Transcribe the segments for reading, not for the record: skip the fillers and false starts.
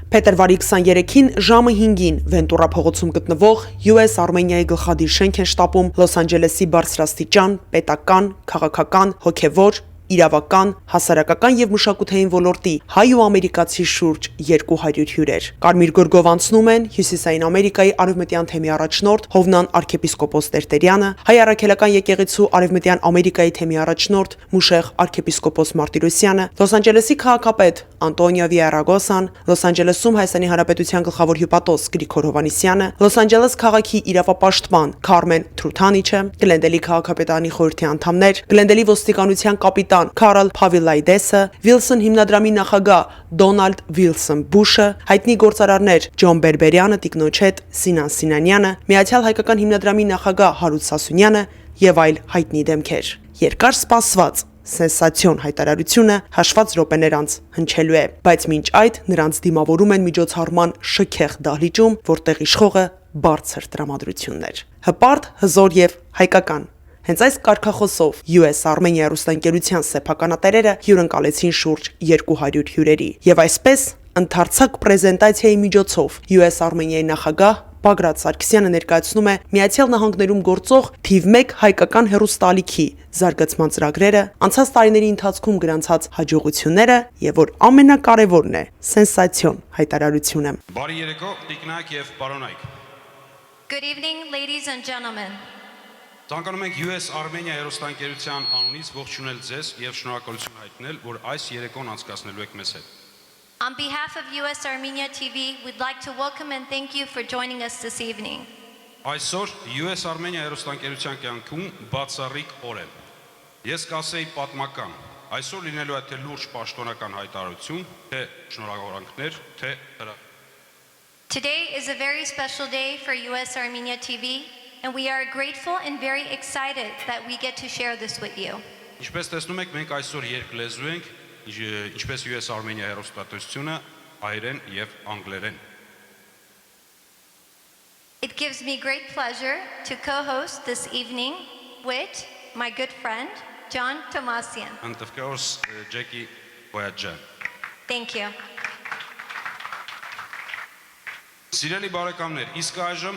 Փետրվարի 23-ին ժամը 5-ին Վենտուրա փողոցում գտնվող USArmenia-ի գլխադիր շենք են շտապում Լոս Անջելեսի բարձրաստիճան, պետական, քաղաքական, հոգևոր, իրավական, հասարակական եւ մշակութային ոլորտի հայ ու ամերիկացի շուրջ 200 հյուրեր։ Կարմիր գորգով անցնում են Հյուսիսային Ամերիկայի արևմտյան թեմի առաջնորդ Հովնան arczepiskopos Տերտերյանը, հայ առաքելական եկեղեցու արևմտյան Ամերիկայի թեմի առաջնորդ Մուշեղ arczepiskopos Մարտիրոսյանը, Լոս Անջելեսի քաղաքապետ Անտոնիո Վիարագոսան, Լոս Անջելեսում Հայաստանի Հանրապետության գլխավոր հյուպատոս Գրիգոր Հովհաննիսյանը, Լոս Անջելես քաղաքի իրավապաշտպան Քարմեն Թրութանիչը, Գլենդելի քաղաքապետարանի խորհրդի անդամներ, Գլենդելի ոստիկանության կապիտան Քարլ Փավիլայդեսը, Վիլսոն հիմնադրամի նախագահ Դոնալդ Վիլսոն Բուշը, հայտնի գործարարներ Ջոն Բերբերյանը, Տիկնոջետ Սինան Սինանյանը, Միացյալ հայկական հիմնադրամի նախագահ Հարութ Սասունյանը եւ այլ հայտնի դեմքեր։ Երկար սպասված սենսացիոն հայտարարությունը հաշված րոպեներ անց հնչելու է, բայց մինչ այդ նրանց դիմավորում են միջոցառման շքեղ դահլիճում, որտեղ իշխողը բարձր տրամադրություններ։ Հպարտ, հզոր եւ հայկական։ Հենց այս կարգախոսով USArmenia հեռուստաընկերության սեփականատերերը հյուրընկալեցին շուրջ 200 հյուրերի։ Եվ այսպես ընդարձակ պրեզենտացիայի միջոցով USArmenia-ի նախագահ Bagrat Sargsyan-ը ներկայացնում է Միացյալ Նահանգներում գործող թիվ 1 հայկական հեռուստաալիքի զարգացման ծրագրերը, անցած տարիների ընթացքում գրանցած հաջողությունները եւ որ ամենակարևորն է, սենսացիոն հայտարարությունը։ Բարի երեկո, տիկնայք եւ պարոնայք։ Good evening, ladies and gentlemen. Ցանկանում ենք USArmenia հեռուստաընկերության անունից ողջունել ձեզ եւ շնորհակալություն հայտնել, որ այս երեկոն անցկացնելու եք մեզ հետ։ On behalf of USArmenia TV, we'd like to welcome and thank you for joining us this evening. Այսօր USArmenia հեռուստաընկերության կյանքում բացառիկ օր է։ Ես կասեի պատմական։ Այսօր լինելու է թե լուրջ պաշտոնական հայտարարություն, թե շնորհավորանքներ, թե հրավեր։ Today is a very special day for USArmenia TV, and we are grateful and very excited that we get to share this with you. Ինչպես տեսնում եք, մենք այսօր երկլեզու ենք, ինչպես USArmenia հեռուստատեսությունը, հայերեն եւ անգլերեն։ It gives me great pleasure to co-host this evening with my good friend, John Tomasian. And of course, Jackie Boyadjan. Thank you. Սիրելի բարեկամներ, իսկ այժմ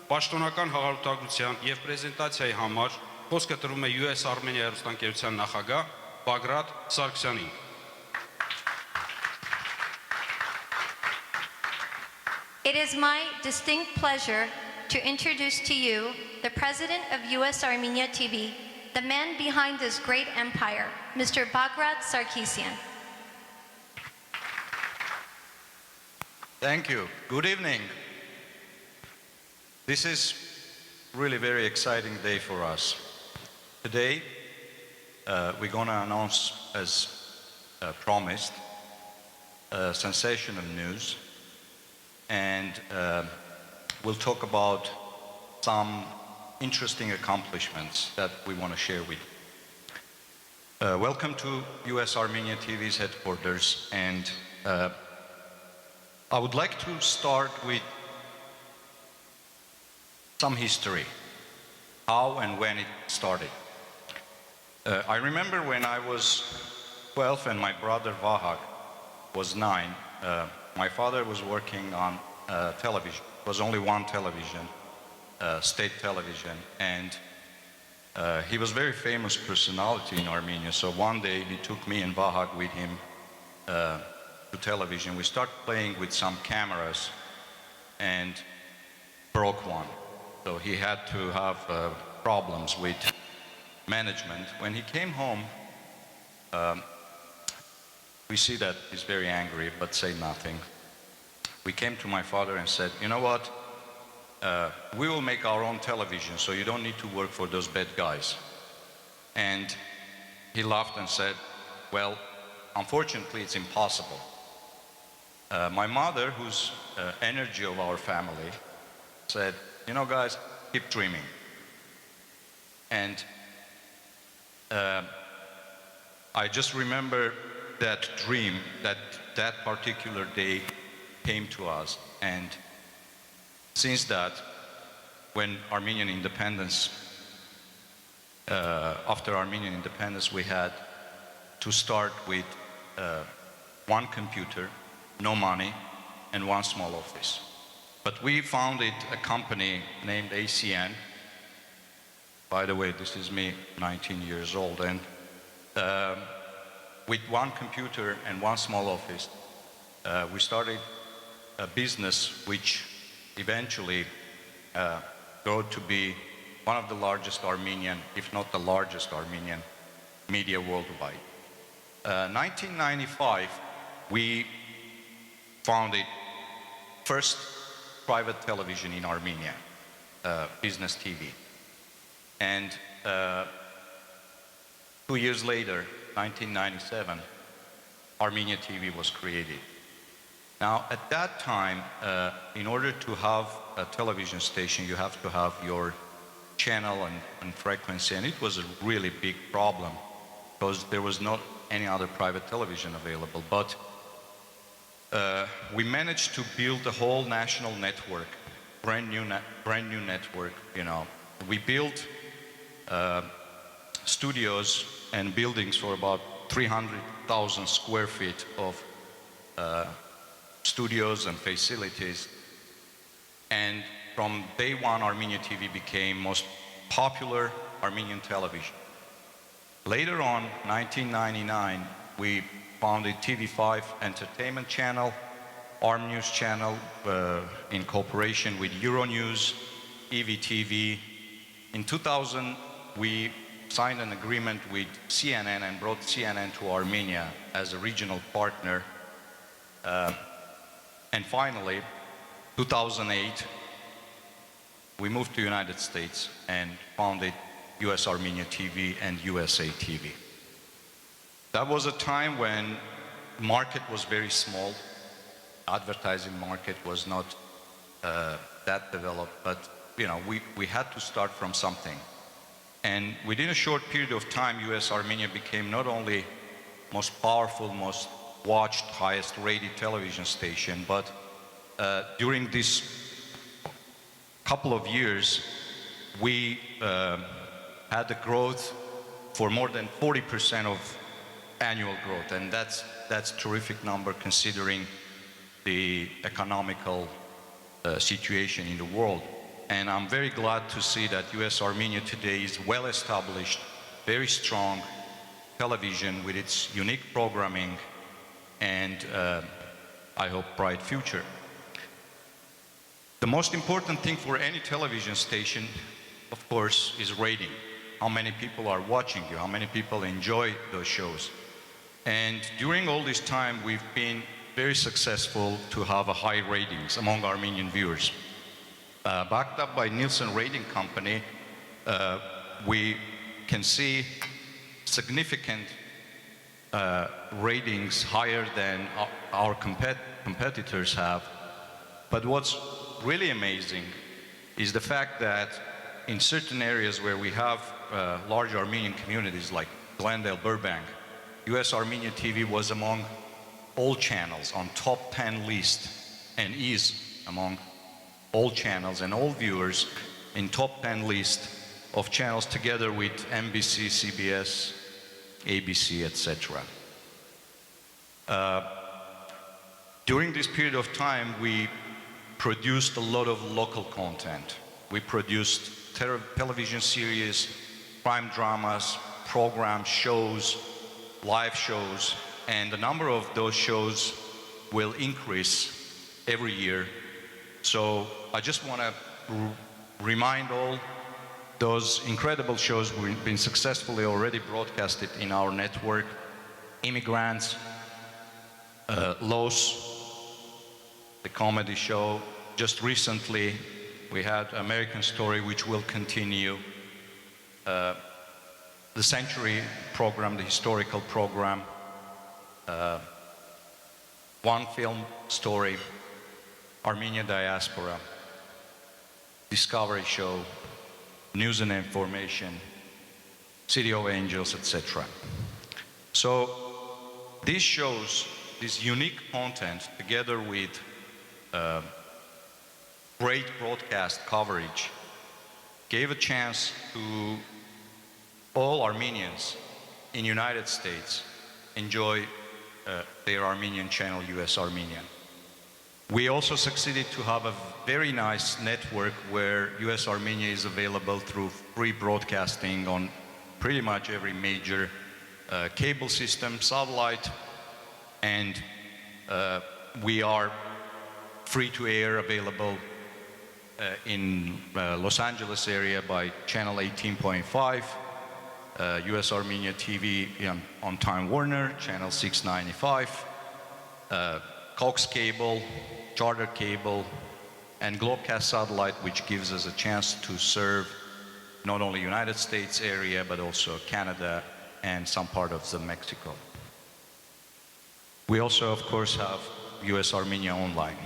պաշտոնական հաղորդագրության եւ պրեզենտացիայի համար խոսքը տրվում է USArmenia հեռուստաընկերության նախագահ Bagrat Sargsyanին։ It is my distinct pleasure to introduce to you the president of USArmenia TV, the man behind this great empire, Mr. Bagrat Sargsyan. Thank you. Good evening. This is really very exciting day for us. Today, we're going to announce, as promised, sensational news, and we'll talk about some interesting accomplishments that we want to share with you. Welcome to USArmenia TV's headquarters, and I would like to start with some history, how and when it started. I remember when I was 12 and my brother Vahag was 9, my father was working on television. It was only one television, state television, and he was a very famous personality in Armenia. So one day he took me and Vahag with him to television. We started playing with some cameras and broke one. So he had to have problems with management. When he came home, we see that he's very angry, but say nothing. We came to my father and said, you know what, we will make our own television, so you don't need to work for those bad guys. And he laughed and said, well, unfortunately, it's impossible. My mother, who's energy of our family, said, you know, guys, keep dreaming. And I just remember that dream, that particular day came to us. And since that, when Armenian independence, after Armenian independence, we had to start with one computer no money, and one small office. But we founded a company named ACN. By the way, this is me, 19 years old, and with one computer and one small office, we started a business which eventually grew to be one of the largest Armenian, if not the largest Armenian media worldwide. 1995, we founded first private television in Armenia, Business TV. And 2 years later, 1997, Armenia TV was created. Now, at that time, in order to have a television station, you have to have your channel and frequency, and it was a really big problem because there was not any other private television available. But we managed to build a whole national network, brand new network. You know, we built studios and buildings for about 300,000 square feet of studios and facilities. And from day one, Armenia TV became most popular Armenian television. Later on, 1999, we founded TV5 Entertainment Channel, Arm News Channel, in cooperation with Euronews, EVTV. In 2000, we signed an agreement with CNN and brought CNN to Armenia as a regional partner. And finally, 2008, we moved to the United States and founded USArmenia TV and USATV. That was a time when the market was very small. Advertising market was not that developed, but you know, we had to start from something. And within a short period of time, USArmenia became not only most powerful, most watched, highest rated television station, but during this couple of years, we had a growth for more than 40% of annual growth, and that's terrific number considering the economical situation in the world. And I'm very glad to see that USArmenia today is well established, very strong television with its unique programming and I hope bright future. The most important thing for any television station, of course, is rating. How many people are watching you, how many people enjoy those shows. And during all this time, we've been very successful to have a high ratings among Armenian viewers. Backed up by Nielsen Rating Company, we can see significant ratings higher than our competitors have. But what's really amazing is the fact that in certain areas where we have large Armenian communities like Glendale, Burbank, USArmenia TV was among all channels on top 10 list and is among all channels and all viewers in top 10 list of channels together with NBC, CBS, ABC, etc. During this period of time, we produced a lot of local content. We produced television series, crime dramas, programs, shows, live shows, and the number of those shows will increase every year. So I just want to remind all those incredible shows we've been successfully already broadcasted in our network. Immigrants, Los, the comedy show. Just recently, we had American Story, which will continue. The Century program, the historical program. One Film Story, Armenia Diaspora, Discovery Show, News and Information, City of Angels, etc. So these shows, this unique content, together with great broadcast coverage, gave a chance to all Armenians in the United States enjoy their Armenian channel, USArmenia. We also succeeded to have a very nice network where USArmenia is available through free broadcasting on pretty much every major cable system, satellite, and we are free to air available in Los Angeles area by channel 18.5, USArmenia TV on Time Warner, channel 695, Cox cable, Charter cable, and Globecast satellite, which gives us a chance to serve not only United States area, but also Canada and some part of Mexico. We also, of course, have USArmenia Online.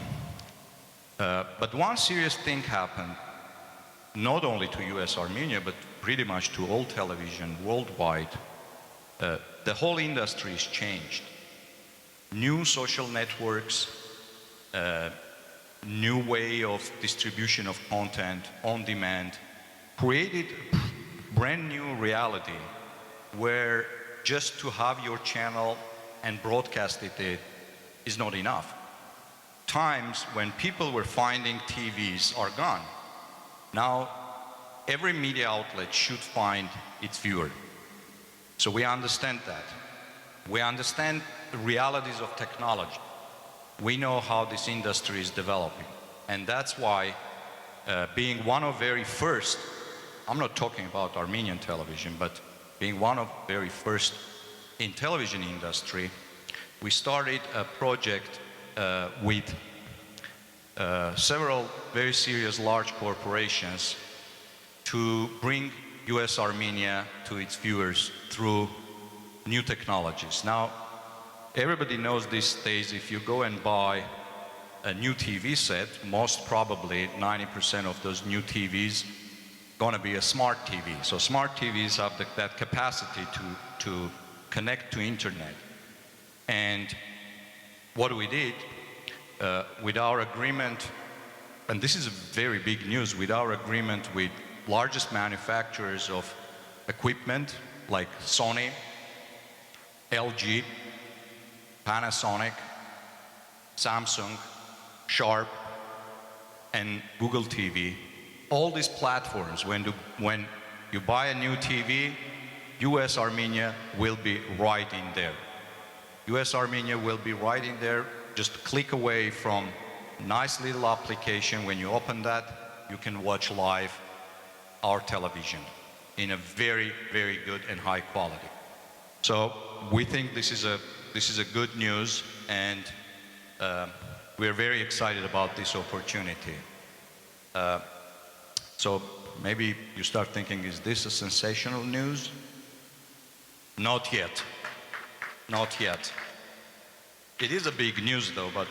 But one serious thing happened, not only to USArmenia, but pretty much to all television worldwide. The whole industry has changed. New social networks, new way of distribution of content on demand, created a brand new reality where just to have your channel and broadcast it is not enough. Times when people were finding TVs are gone. Now, every media outlet should find its viewer. So we understand that. We understand the realities of technology. We know how this industry is developing. And that's why being one of very first, I'm not talking about Armenian television, but being one of very first in television industry, we started a project with several very serious large corporations to bring USArmenia to its viewers through new technologies. Now, everybody knows these days if you go and buy a new TV set, most probably 90% of those new TVs going to be a smart TV. So smart TVs have that capacity to connect to internet. And what we did with our agreement, and this is very big news, with our agreement with largest manufacturers of equipment like Sony, LG, Panasonic, Samsung, Sharp, and Google TV, all these platforms, when you buy a new TV, USArmenia will be right in there. USArmenia will be right in there, just a click away from nice little application. When you open that, you can watch live our television in a very, very good and high quality. So we think this is a good news, and we're very excited about this opportunity. So maybe you start thinking, is this a sensational news? Not yet. Not yet. It is a big news though, but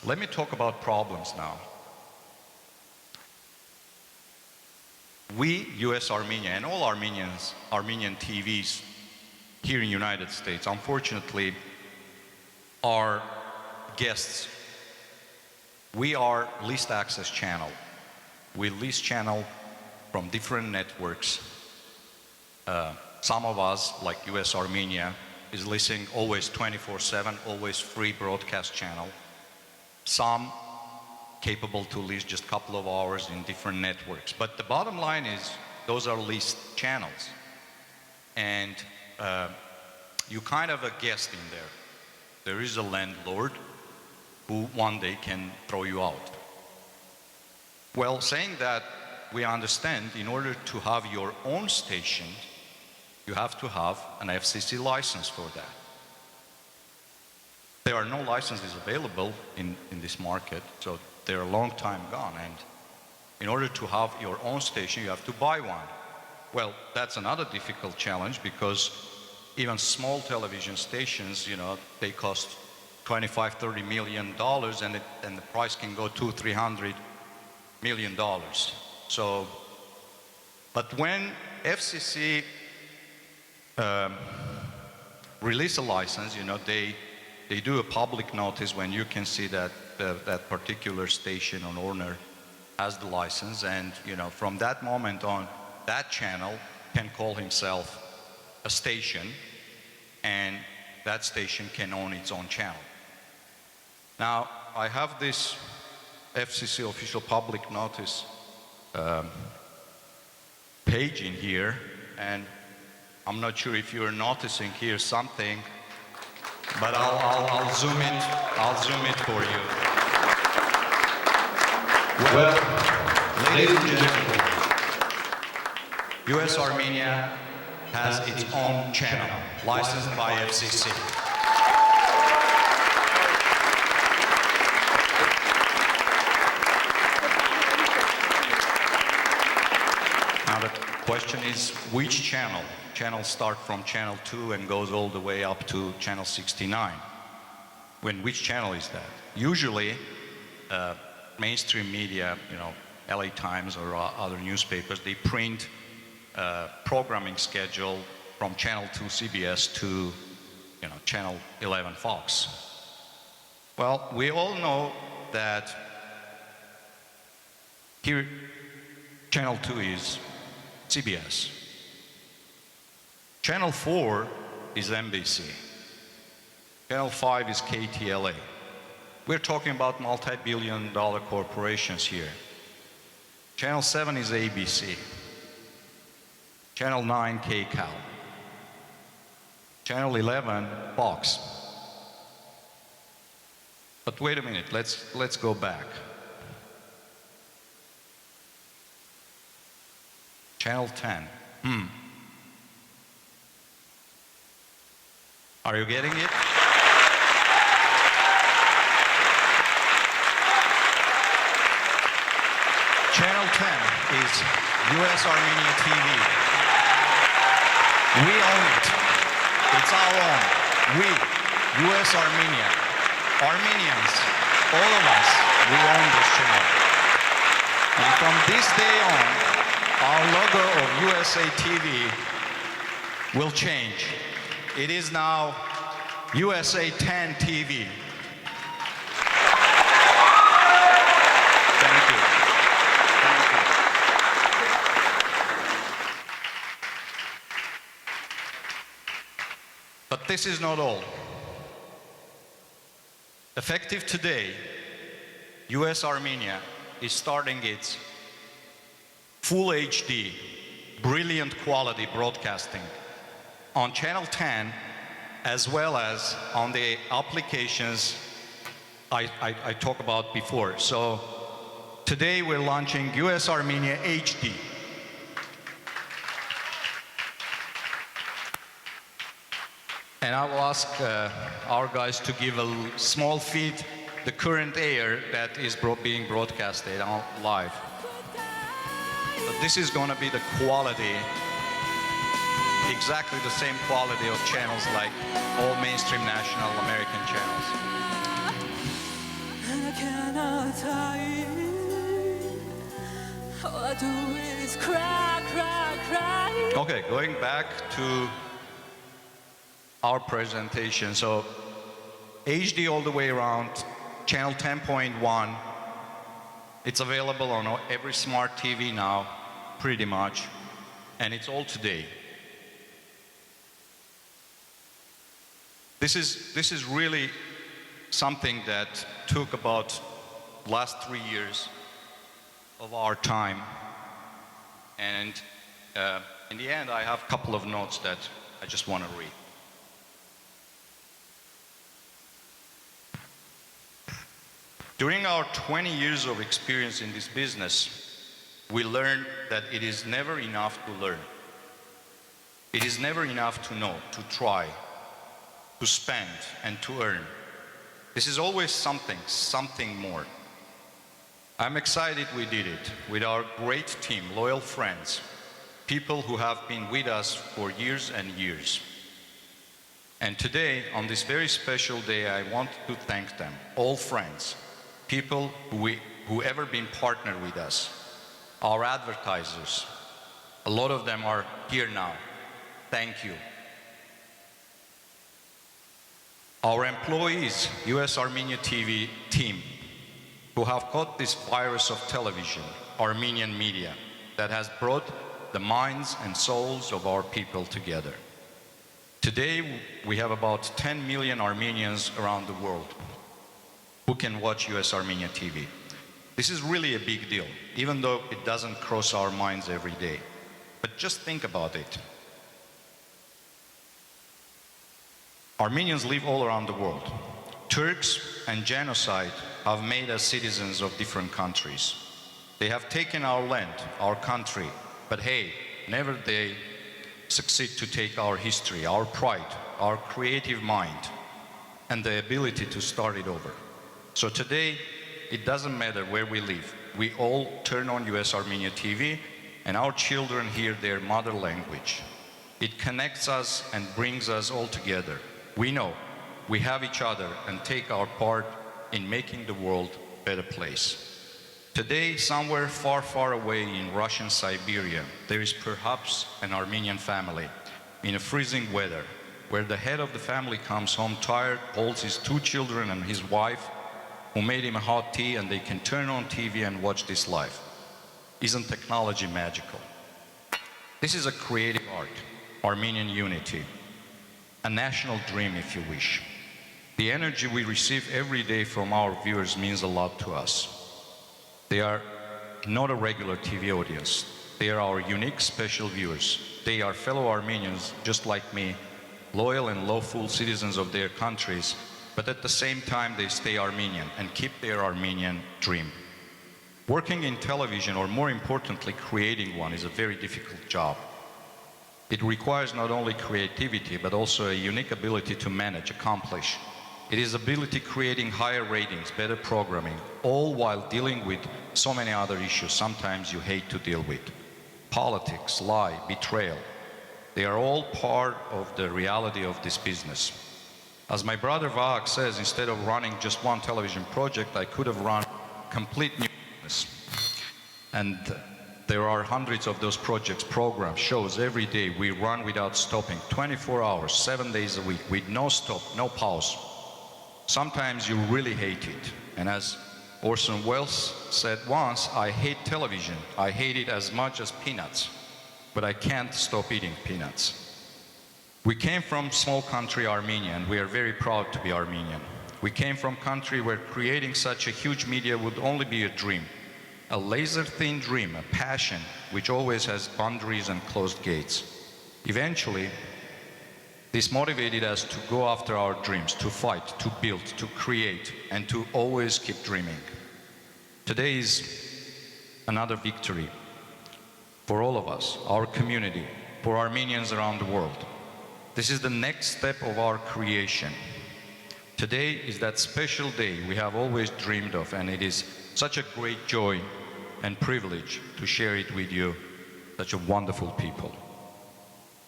let me talk about problems now. We, USArmenia, and all Armenian TVs here in the United States, unfortunately, are guests. We are leased access channel. We lease channel from different networks. Some of us, like USArmenia, is leasing always 24/7, always free broadcast channel. Some capable to lease just a couple of hours in different networks. But the bottom line is, those are leased channels. And you kind of a guest in there. There is a landlord who one day can throw you out. Well, saying that, we understand in order to have your own station, you have to have an FCC license for that. There are no licenses available in this market, so they're a long time gone. And in order to have your own station, you have to buy one. Well, that's another difficult challenge, because even small television stations, you know, they cost $25–30 million, and the price can go $200–300 million. So, but when FCC release a license, you know, they do a public notice when you can see that that particular station or owner has the license, and you know, from that moment on, that channel can call himself a station, and that station can own its own channel. Now, I have this FCC official public notice page in here, and I'm not sure if you're noticing here something, but I'll zoom it. I'll zoom it for you. Well, ladies and gentlemen, USArmenia has its own channel, licensed by FCC. Now the question is, which channel? Channels start from channel 2 and goes all the way up to channel 69. Which channel is that? Usually, mainstream media, LA Times or other newspapers, they print programming schedule from channel 2 CBS to, channel 11 Fox. Well, we all know that here, channel 2 is CBS. Channel 4 is NBC. Channel 5 is KTLA. We're talking about multi-billion-dollar corporations here. Channel 7 is ABC. Channel 9, KCAL. Channel 11, Fox. But wait a minute, let's go back. Channel 10. Are you getting it? Channel 10 is USArmenia TV. We own it. It's our own. We, USArmenia, Armenians, all of us, we own this channel. And from this day on, our logo of USATV will change. It is now USA 10 TV. Thank you. Thank you. But this is not all. Effective today, USArmenia is starting its full HD, brilliant quality broadcasting on Channel 10, as well as on the applications I talked about before. So today we're launching USArmenia HD. And I will ask our guys to give a small feed, the current air that is being broadcasted on live. But this is going to be the quality, exactly the same quality of channels like all mainstream national American channels. I cannot hide. All I do is cry, cry, cry. Okay, going back to our presentation. So HD all the way around, channel 10.1. It's available on every smart TV now, pretty much, and it's all today. This is really something that took about last 3 years of our time, and in the end I have a couple of notes that I just want to read. During our 20 years of experience in this business, we learned that it is never enough to learn. It is never enough to know, to try, to spend, and to earn. This is always something more. I'm excited we did it with our great team, loyal friends, people who have been with us for years and years. And today, on this very special day, I want to thank them, all friends, people who ever been partnered with us, our advertisers. A lot of them are here now. Thank you. Our employees, USArmenia TV team, who have caught this virus of television, Armenian media, that has brought the minds and souls of our people together. Today, we have about 10 million Armenians around the world who can watch USArmenia TV. This is really a big deal, even though it doesn't cross our minds every day. But just think about it. Armenians live all around the world. Turks and genocide have made us citizens of different countries. They have taken our land, our country, but hey, never they succeed to take our history, our pride, our creative mind, and the ability to start it over. So today, it doesn't matter where we live. We all turn on USArmenia TV, and our children hear their mother language. It connects us and brings us all together. We know we have each other and take our part in making the world a better place. Today, somewhere far, far away in Russian Siberia, there is perhaps an Armenian family in a freezing weather, where the head of the family comes home tired, holds his 2 children and his wife, who made him a hot tea, and they can turn on TV and watch this live. Isn't technology magical? This is a creative art, Armenian unity, a national dream, if you wish. The energy we receive every day from our viewers means a lot to us. They are not a regular TV audience. They are our unique, special viewers. They are fellow Armenians, just like me, loyal and lawful citizens of their countries, but at the same time they stay Armenian and keep their Armenian dream. Working in television, or more importantly, creating one, is a very difficult job. It requires not only creativity, but also a unique ability to manage, accomplish. It is ability creating higher ratings, better programming, all while dealing with so many other issues sometimes you hate to deal with. Politics, lie, betrayal. They are all part of the reality of this business. As my brother Vahak says, instead of running just one television project, I could have run complete new business. And there are hundreds of those projects, programs, shows every day. We run without stopping, 24 hours, 7 days a week, with no stop, no pause. Sometimes you really hate it. And as Orson Welles said once, I hate television. I hate it as much as peanuts, but I can't stop eating peanuts. We came from small country Armenia, and we are very proud to be Armenian. We came from a country where creating such a huge media would only be a dream, a laser-thin dream, a passion which always has boundaries and closed gates. Eventually, this motivated us to go after our dreams, to fight, to build, to create, and to always keep dreaming. Today is another victory for all of us, our community, for Armenians around the world. This is the next step of our creation. Today is that special day we have always dreamed of, and it is such a great joy and privilege to share it with you, such a wonderful people.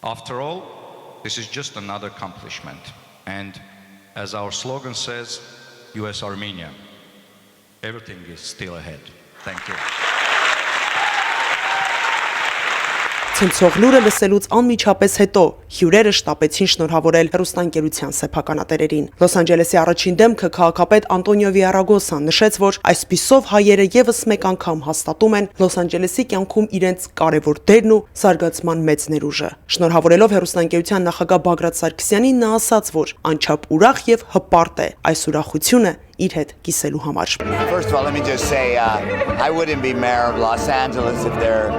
After all, this is just another accomplishment. And as our slogan says, USArmenia, everything is still ahead. Thank you. Ցնցող լուրը լսելուց անմիջապես հետո հյուրերը շտապեցին շնորհավորել հեռուստաընկերության սեփականատերերին։ Լոս Անջելեսի առաջին դեմքը քաղաքապետ Անտոնիո Վիարագոսան նշեց, որ այսպիսով հայերը եւս մեկ անգամ հաստատում են Լոս Անջելեսի կյանքում իրենց կարևոր դերն ու զարգացման մեծ ներուժը։ Շնորհավորելով հեռուստաընկերության նախագահ Բագրատ Սարգսյանին, նա ասաց, որ անչափ ուրախ եւ հպարտ է այս ուրախությունը իր հետ կիսելու համար։ First of all, let me just say, I wouldn't be mayor of Los Angeles if there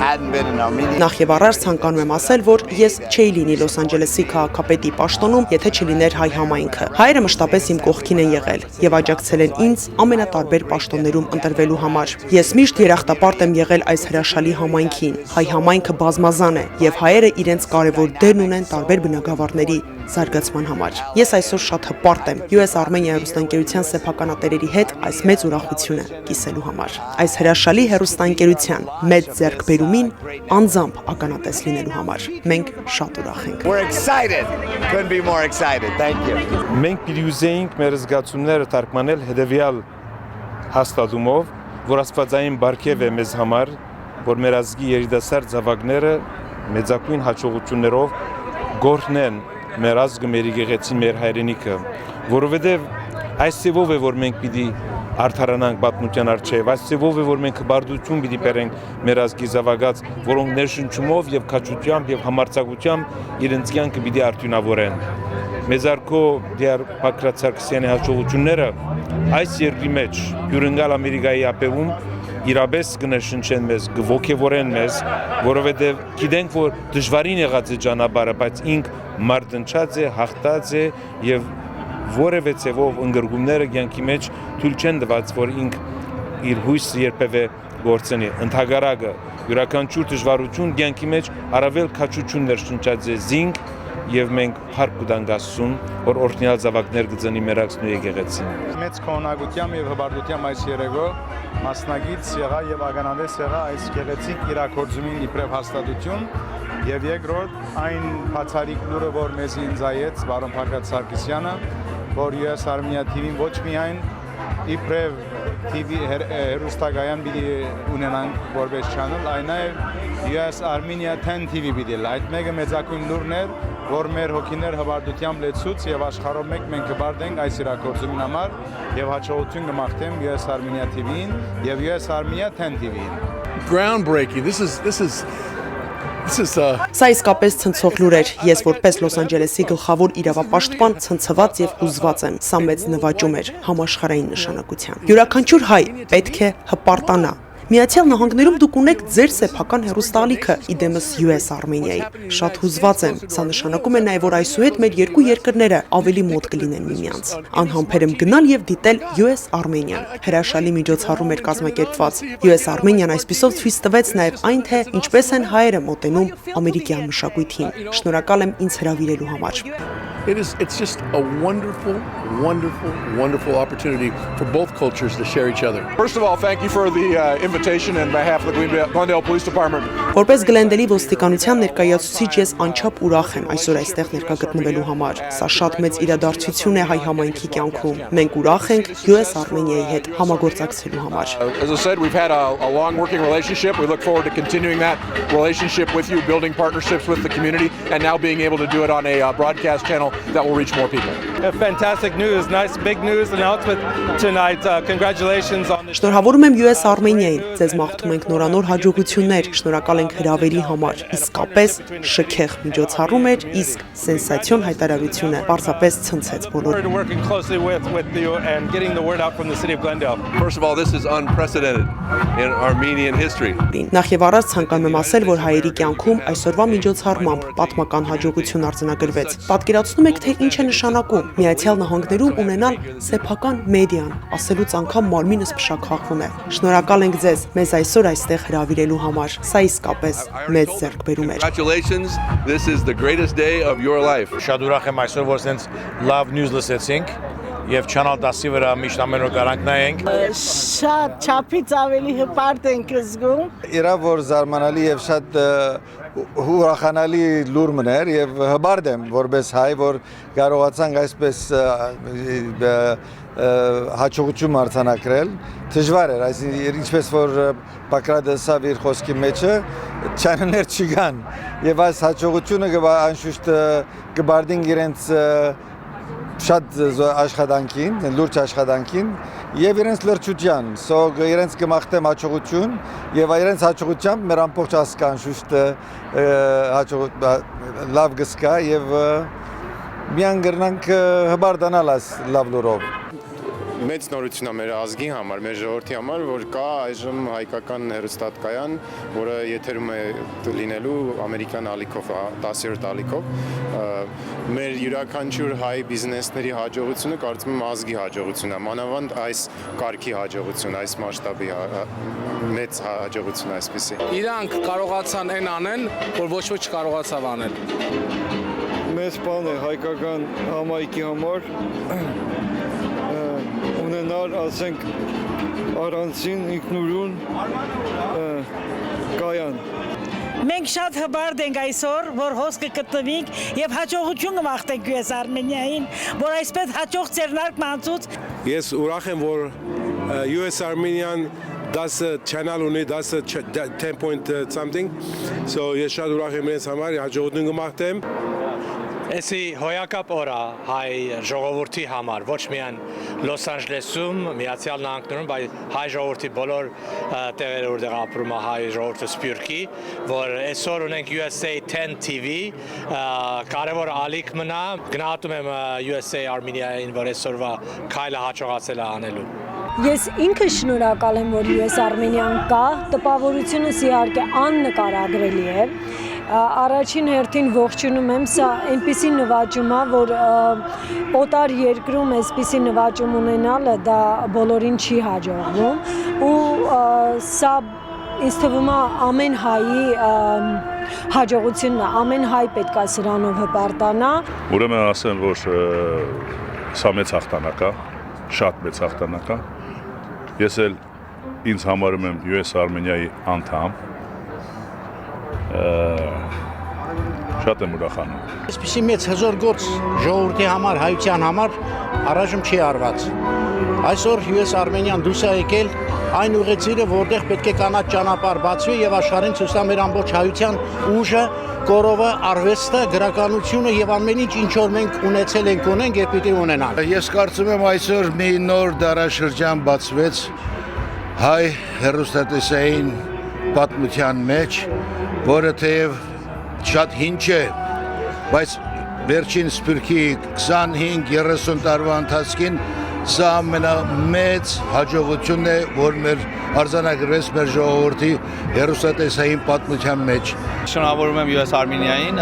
hadn't been an Armenian. Նախ եւ առաջ ցանկանում եմ ասել, որ ես չէի լինի Լոս Անջելեսի քաղաքապետի պաշտոնում, եթե չլիներ հայ համայնքը։ Հայերը մշտապես իմ կողքին են եղել եւ աջակցել են ինձ ամենատարբեր պաշտոններում ընտրվելու համար։ Ես միշտ երախտապարտ եմ եղել այս հրաշալի համայնքին։ Հայ համայնքը բազմազան է եւ հայերը իրենց կարևոր դերն ունեն տարբեր բնակավարների զարգացման համար։ Ես այսօր շատ հպարտ եմ USArmenia հեռուստաընկերության սեփականատերերի հետ այս մեծ ուրախությունը կիսելու համար։ Այս հրաշալի հեռուստաընկերության մեծ ձեռքբերումին անձամբ ականատես լինելու համար մենք շատ ուրախ ենք։ We're excited. Couldn't be more excited. Thank you. Մենք պիտի ուզեինք մեր զգացումները թարգմանել հետևյալ հաստատումով, որ աստվածային բարգև է մեզ համար, որ մեր ազգի երիտասարդ զավակները մեծակույն հաջողություններով գործնեն մեր ազգը, մեր եկեղեցին, մեր հայրենիքը, որովհետև այս ծևով է, որ մենք պիտի արդարանանք պատմության արչև, այս ձևով է, որ մենք հբարդություն պիտի բերենք մեր ազգի զավակած, որոնք ներշնչումով եւ քաջությամբ եւ համարձակությամբ իրենց կյանքը պիտի արդյունավորեն։ Մեզարկո դեռ Բագրատ Սարգսյանի հաջողությունները այս երկրի մեջ հյուրընկալ Ամերիկայի ապերում իրապես կներշնչեն մեզ, կողքեվորեն մեզ, որովհետև գիտենք, որ դժվարին եղած է ճանապարհը, բայց ինք մարտնչած է, հաղթած է եւ որևէ ցեվով ընկերությունները կյանքի մեջ թույլ չեն տված, որ ինք իր հույսը երբևէ գործենի։ Ընդհակառակը յուրաքանչյուր դժվարություն կյանքի մեջ առավել քաջություն ներշնչած է զինք եւ մենք փառք կտանք Աստծուն, որ օրհնյալ զավակներ կծնի մեր ակցնու եկեղեցին։ Մեծ քոնագությամբ եւ հբարտությամբ այս երեգո մասնագից եղա եւ ականատես եղա այս գեղեցիկ իրաքորձումին իբրև հաստատություն եւ երկրորդ այն բացառիկ լուրը, որ մեզ ինձայեց պարոն Բագրատ Սարգսյանը, որ USArmenia TV-ին ոչ միայն իբրև TV հերոստակայան պիտի ունենանք որպես channel, այլ նաեւ USArmenia 10 TV պիտի լա։ Այդ մեկը մեծակույն լուրն էր, որ մեր հոգիներ հբարտությամբ լեցուց եւ աշխարհով մենք կբարդենք այս իրաքորձումին համար եւ հաջողություն կմաղթեմ USArmenia TV-ին եւ USArmenia 10 TV-ին։ Groundbreaking. This is Սա իսկապես ցնցող լուր էր։ Ես որպես Լոս Անջելեսի գլխավոր իրավապաշտպան ցնցված եւ հուզված եմ։ Սա մեծ նվաճում էր համաշխարհային նշանակության։ Յուրաքանչյուր հայ պետք է հպարտանա։ Միացյալ Նահանգներում դուք ունեք ձեր սեփական հեռուստաալիքը իդեմս USArmenia-ի։ Շատ հուզված եմ։ Սա նշանակում է նաև, որ այսուհետ մեր երկու երկրները ավելի մոտ կլինեն միմյանց։ Անհամբեր եմ գնալ եւ դիտել USArmenia-ն։ Հրաշալի միջոցառում էր կազմակերպված։ USArmenia-ն այսպիսով ցույց տվեց նաև այն, թե ինչպես են հայերը մոտենում ամերիկյան մշակույթին։ Շնորհակալ եմ ինձ հրավիրելու համար։ it's just a wonderful opportunity for both cultures to share each other. First of all, thank you for the invitation on behalf of the Glendale Police Department. Որպես Գլենդելի ոստիկանության ներկայացուցիչ ես անչափ ուրախ եմ այսօր այստեղ ներկա գտնվելու համար։ Սա շատ մեծ իրադարձություն է հայ համայնքի կյանքում։ Մենք ուրախ ենք USArmenia-ի հետ համագործակցելու համար։ As I said, we've had a long working relationship. We look forward to continuing that relationship with you, building partnerships with the community, and now being able to do it on a broadcast channel that will reach more people. Fantastic news, nice big news announcement tonight. Congratulations on this. Շնորհավորում եմ USArmenia-ին։ Ձեզ մաղթում ենք նորանոր հաջողություններ, շնորհակալ ենք հրավերի համար։ Իսկապես շքեղ միջոցառում էր, իսկ սենսացիոն հայտարարությունը պարզապես ցնցեց բոլորին։ Working closely with you and getting the word out from the city of Glendale. First of all, this is unprecedented in Armenian history. Նախ եւ առաջ ցանկանում եմ ասել, որ հայերի կյանքում այսօրվա միջոցառմամբ պատմական հաջողություն արձանագրվեց։ Պատկերացնում եք, թե ինչ է նշանակում Միացյալ Նահանգներում ունենալ սեփական մեդիան, ասելուց անգամ մարմինս փշաքաղվում է։ Շնորհակալ ենք ձեզ մեզ այսօր այստեղ հրավիրելու համար։ Սա իսկապես մեծ ձեռքբերում էր։ Congratulations. This is the greatest day of your life. Շատ ուրախ եմ այսօր, որ sense love news լսեցինք եւ Channel 10-ի վրա միշտ ամեն օր garanք նայենք։ Շատ չափից ավելի հպարտ ենք զգում։ Իրա որ զարմանալի եւ շատ ուրախանալի լուր մներ եւ հբարդ եմ որպես հայ, որ կարողացանք այսպես հաջողություն արձանագրել։ Դժվար էր, այսինքն ինչպես որ Բագրատը ասավ իր խոսքի մեջը, չաններ չգան եւ այս հաջողությունը անշուշտ կբարդին իրենց շատ աշխատանքին, լուրջ աշխատանքին եւ իրենց լրջության, սո իրենց կմաղթեմ հաջողություն եւ իրենց հաջողությամբ մեր ամբողջ ազգան շուշտ լավ գսկա եւ միան գրնանք հբարդանալ այս լավ լուրով։ Մեծ նորություն է մեր ազգի համար, մեր ժողովրդի համար, որ կա այժմ հայկական հեռուստատկայան, որը եթերում է լինելու ամերիկյան ալիքով, 10-րդ ալիքով։ Մեր յուրաքանչյուր հայ բիզնեսների հաջողությունը կարծում եմ ազգի հաջողություն է, մանավանդ այս կարգի հաջողություն, այս մասշտաբի մեծ հաջողություն այսպեսի։ Իրանք կարողացան այն անեն, որ ոչ ոք չկարողացավ անել։ Մեծ բան է հայկական համայնքի համար ունենալ, ասենք, առանցին ինքնուրույն կայան։ Մենք շատ հբարդ ենք այսօր, որ հոսքը գտնվենք եւ հաջողություն կմաղթենք USArmenia-ին, որ այսպես հաջող ձեռնարկ մանցուց։ Ես ուրախ եմ, որ USArmenia-ն 10 channel ունի, 10 point something. So ես շատ ուրախ եմ իրենց համար, հաջողություն կմաղթեմ։ Էսի հոյակապ օրա հայ ժողովրդի համար ոչ միայն Լոս Անջելեսում, Միացյալ Նահանգներում, բայց հայ ժողովրդի բոլոր տեղերը որտեղ ապրում է հայ ժողովուրդը սփյուռքի, որ այսօր ունենք USATV, կարևոր ալիք մնա, գնահատում եմ USArmenia-ին, որ այսօրվա քայլը հաջողացել է անելու։ Ես ինքը շնորհակալ եմ, որ USArmenia-ն կա, տպավորությունս իհարկե աննկարագրելի է։ Առաջին հերթին ողջունում եմ, սա այնպիսի նվաճում է, որ օտար երկրում այսպիսի նվաճում ունենալը դա բոլորին չի հաջողվում ու սա ինձ թվում է ամեն հայի հաջողությունն է, ամեն հայ պետք է սրանով հպարտանա։ Ուրեմն ասեմ, որ սա մեծ հաղթանակ է, շատ մեծ հաղթանակ է։ Ես էլ ինձ համարում եմ USArmenia-ի անդամ։ Շատ եմ ուրախանում։ Այսպիսի մեծ հզոր գործ ժողովրդի համար, հայության համար առայժմ չի արված։ Այսօր USArmenia-ն դուրս է եկել այն ուղեցիրը, որտեղ պետք է կանաչ ճանապարհ բացվի եւ աշխարհին ցույց տա մեր ամբողջ հայության ուժը, կորովը, արվեստը, գրականությունը եւ ամեն ինչ, ինչ որ մենք ունեցել ենք, ունենք եւ պիտի ունենանք։ Ես կարծում եմ այսօր մի նոր դարաշրջան բացվեց հայ հեռուստատեսային պատմության մեջ, որը թեև շատ հին չէ, բայց վերջին սփյուռքի 25-30 տարվա ընթացքին սա ամենամեծ հաջողությունն է, որ մեր արձանագրվեց մեր ժողովրդի հեռուստատեսային պատմության մեջ։ Շնորհավորում եմ USArmenia-ին,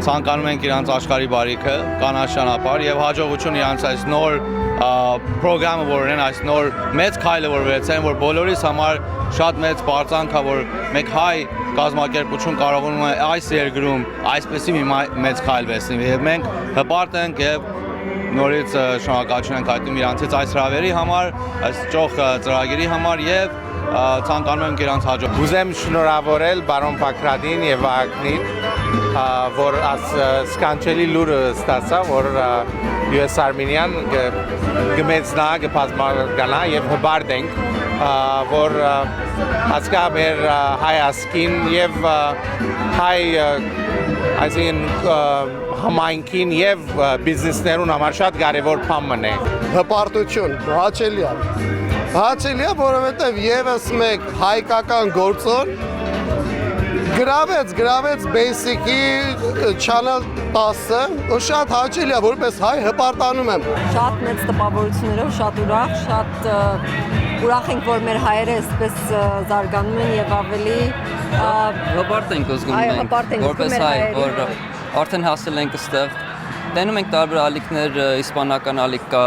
ցանկանում ենք իրանց աշխարհի բարիքը, կանաչ ճանապարհ եւ հաջողություն իրանց այս նոր պրոգրամը, որ ունեն, այս նոր մեծ քայլը, որ վերցրեն, որ բոլորիս համար շատ մեծ բարձանք է, որ մենք հայ կազմակերպություն կարողանում ենք այս երկրում այսպեսի մի մեծ քայլ վերցնել եւ մենք հպարտ ենք եւ նորից շնորհակալություն ենք հայտնում իրանցից այս հրավերի համար, այս ճոխ ծրագիրի համար եւ ցանկանում ենք իրանց հաջող։ Ուզեմ շնորհավորել բարոն Բագրատին եւ Վահագնին, որ սկանչելի լուրը ստացա, որ USArmenia-ն գմեցնա, գբազմականա եւ հբարդ ենք, որ հասկա մեր հայ ասկին եւ հայ այսին համայնքին եւ բիզնեսներուն համար շատ կարեւոր բան մնե։ Հպարտություն, հաճելի է, որովհետեւ եւս մեկ հայկական գործոն գրավեց basic-ի channel 10-ը, ու շատ հաճելի է, որպես հայ հպարտանում եմ։ Շատ մեծ տպավորություններով, շատ ուրախ ենք, որ մեր հայերը այսպես զարգանում են եւ ավելի հպարտ ենք զգում մենք, որպես հայ, որ արդեն հասել ենք այստեղ։ Տենում ենք տարբեր ալիքներ, իսպանական ալիք կա,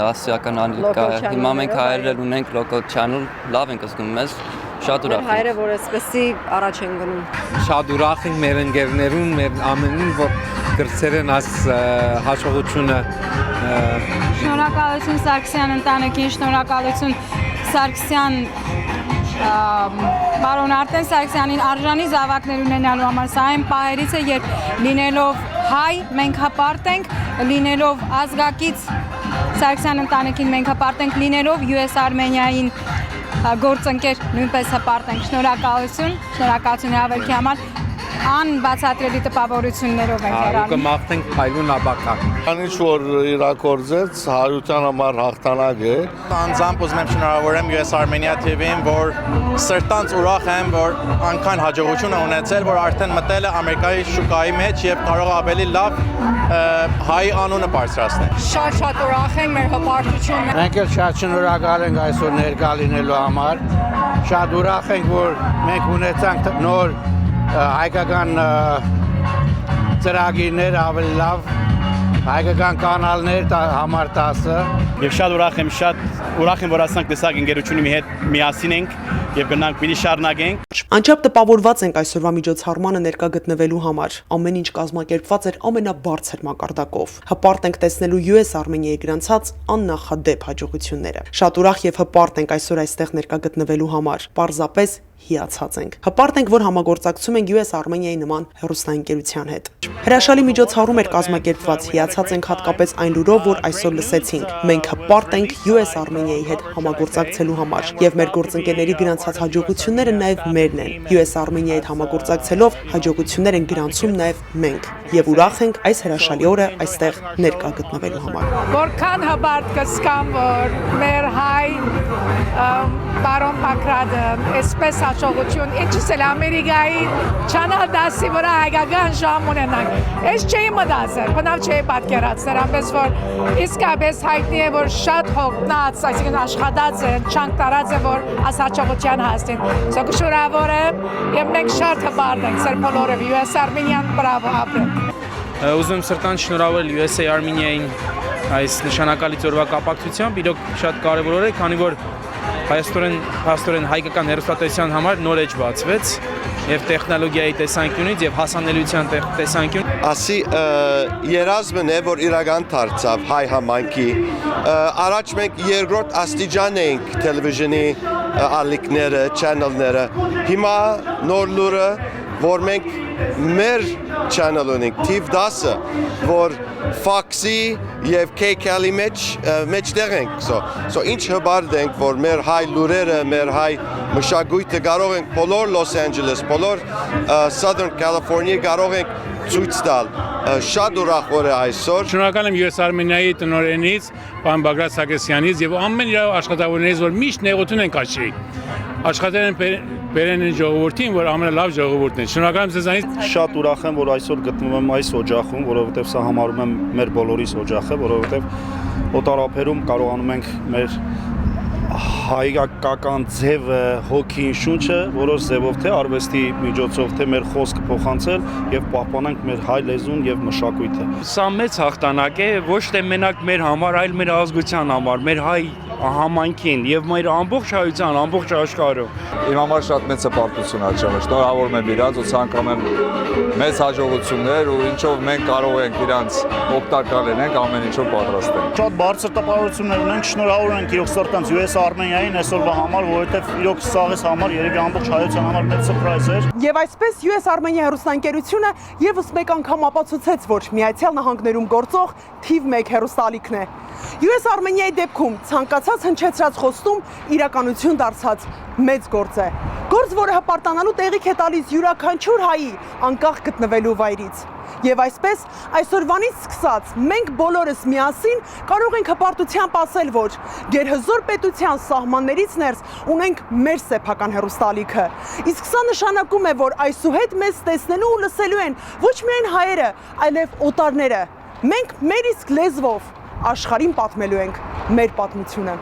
ասիական ալիք կա։ Հիմա մենք հայերն ունենք local channel, լավ ենք զգում մեզ, շատ ուրախ ենք։ Հայերը, որ այսպեսի առաջ են գնում։ Շատ ուրախ ենք մեր ընկերներուն, մեր ամենին, որ գրծերեն այս հաջողությունը։ Շնորհակալություն Սարգսյան ընտանիքին, շնորհակալություն Սարգսյան բարոն Արտեն Սարգսյանին արժանի զավակներ ունենալու համար։ Սա այն պահերից է, երբ լինելով հայ մենք հպարտ ենք, լինելով ազգակից Սարգսյան ընտանիքին մենք հպարտ ենք, լինելով USArmenia-ին գործընկեր նույնպես հպարտ ենք։ Շնորհակալություն հավելքի համար։ Անբացատրելի տպավորություններով ենք հեռանում։ Կմաղթենք փայլուն աբակա։ Քանի որ իրագործեց հայության համար հաղթանակ է։ Անձամբ ուզում եմ շնորհավորեմ USArmenia TV-ին, որ սրտանց ուրախ եմ, որ այնքան հաջողություն է ունեցել, որ արդեն մտել է Ամերիկայի շուկայի մեջ եւ կարող է ավելի լավ հայ անունը բարձրացնել։ Շատ ուրախ ենք մեր հպարտությունն։ Մենք էլ շատ շնորհակալ ենք այսօր ներկա լինելու համար։ Շատ ուրախ ենք, որ մենք ունեցանք նոր հայկական ծրագիրներ ավելի լավ, հայկական կանալներ համար 10-ը։ Եվ շատ ուրախ եմ, որ ասանք տեսակ ընկերությունի հետ միասին ենք եւ գնանք պիտի շարունակենք։ Անչափ տպավորված ենք այսօրվա միջոցառմանը ներկա գտնվելու համար։ Ամեն ինչ կազմակերպված էր ամենաբարձր մակարդակով։ Հպարտ ենք տեսնելու USArmenia-ի գրանցած աննախադեպ հաջողությունները։ Շատ ուրախ եւ հպարտ ենք այսօր այստեղ ներկա գտնվելու համար։ Պարզապես հիացած ենք։ Հպարտ ենք, որ համագործակցում ենք USArmenia-ի նման հեռուստաընկերության հետ։ Հրաշալի միջոցառում էր կազմակերպված, հիացած ենք հատկապես այն լուրով, որ այսօր լսեցինք։ Մենք հպարտ ենք USArmenia-ի հետ համագործակցելու համար, եւ մեր գործընկերների գրանցած հաջողությունները նաեւ մերն են։ USArmenia-ի հետ համագործակցելով հաջողություններ են գրանցում նաեւ մենք, եւ ուրախ ենք այս հրաշալի օրը այստեղ ներկա գտնվելու համար։ Որքան հպարտ կսկամ, որ մեր հայ բարոն Բագրատը այսպես հաջողություն, ինչպես էլ Ամերիկայի Channel 10-ի վրա հայկական ժամ ունենանք։ Այս չէի մտածել, բնավ չէի պատկերացնել, այնպես որ իսկապես հայտնի է, որ շատ հոգնած, այսինքն աշխատած են, չանք տարած են, որ այս հաջողության հասնեն։ Սա շնորհավոր եմ եւ մենք շատ հպարտ ենք, սեր բոլորը USArmenian բրավո ապրենք։ Ուզում եմ սրտան շնորհավորել USArmenia-ին այս նշանակալի ծորվա կապակցությամբ, իրոք շատ կարևոր օր է, քանի որ հայաստորեն հայկական հեռուստատեսության համար նոր էջ բացվեց եւ տեխնոլոգիայի տեսանկյունից եւ հասանելիության տեսանկյունից։ Ասի երազմն է, որ իրական դարձավ հայ համայնքի։ Առաջ մենք երկրորդ աստիճան էինք տելևիզիոնի ալիքները, չանելները։ Հիմա նոր լուրը, որ մենք մեր channel ունենք, TV 10-ը, որ Fox-ի եւ KCAL-ի մեջտեղ ենք, so ինչ հպարտ ենք, որ մեր հայ լուրերը, մեր հայ մշակույթը կարող ենք բոլոր Los Angeles, բոլոր Southern California կարող ենք ցույց տալ։ Շատ ուրախ օր է այսօր։ Շնորհակալ եմ USArmenia-ի տնօրենից, պարոն Bagrat Sargsyanից եւ ամեն իր աշխատավորներից, որ միշտ նեղություն են կաշի։ Աշխատել են բերեն են ժողովրդին, որ ամենալավ ժողովուրդն է։ Շնորհակալ եմ ձեզանից։ Շատ ուրախ եմ, որ այսօր գտնվում եմ այս օջախում, որովհետև սա համարում եմ մեր բոլորիս օջախը, որովհետև օտարապերում կարողանում ենք մեր հայկական ձևը, հոգին, շունչը, որոշ ձևով թե արվեստի միջոցով, թե մեր խոսքը փոխանցել եւ պահպանենք մեր հայ լեզուն եւ մշակույթը։ Սա մեծ հաղթանակ է ոչ թե մենակ մեր համար, այլ մեր ազգության համար, մեր հայ համայնքին եւ մեր ամբողջ հայության, ամբողջ աշխարհում։ Իմ համար շատ մեծ հպարտություն է, շնորհավորում եմ իրանց ու ցանկանում եմ մեծ հաջողություններ ու ինչով մենք կարող ենք իրանց օգտակար լինենք, ամեն ինչով պատրաստ ենք։ Շատ բարձր տպավորություններ ունենք, շնորհավոր ենք իրոք սրտանց USArmenia-ին այսօրվա համար, որովհետև իրոք սաղես համար երևի ամբողջ հայության համար մեծ սուրպրայզ էր։ Եվ այսպես USArmenia հեռուստաընկերությունը եւս մեկ անգամ ապացուցեց, որ Միացյալ Նահանգներում գործող թիվ 1 հեռուստաալիքն է։ USArmenia-ի դեպքում ցանկացած հնչեցրած խոստում իրականություն դարձած մեծ գործ է։ Գործ, որը հպարտանալու տեղիք է տալիս յուրաքանչյուր հայի անկախ գտնվելու վայրից։ Եվ այսպես այսօրվանից սկսած մենք բոլորս միասին կարող ենք հպարտությամբ ասել, որ գերհզոր պետության սահմաններից ներս ունենք մեր սեփական հեռուստաալիքը։ Իսկ սա նշանակում է, որ այսուհետ մեզ տեսնելու ու լսելու են ոչ միայն հայերը, այլև օտարները։ Մենք մեր իսկ լեզվով աշխարհին պատմելու ենք մեր պատմությունը։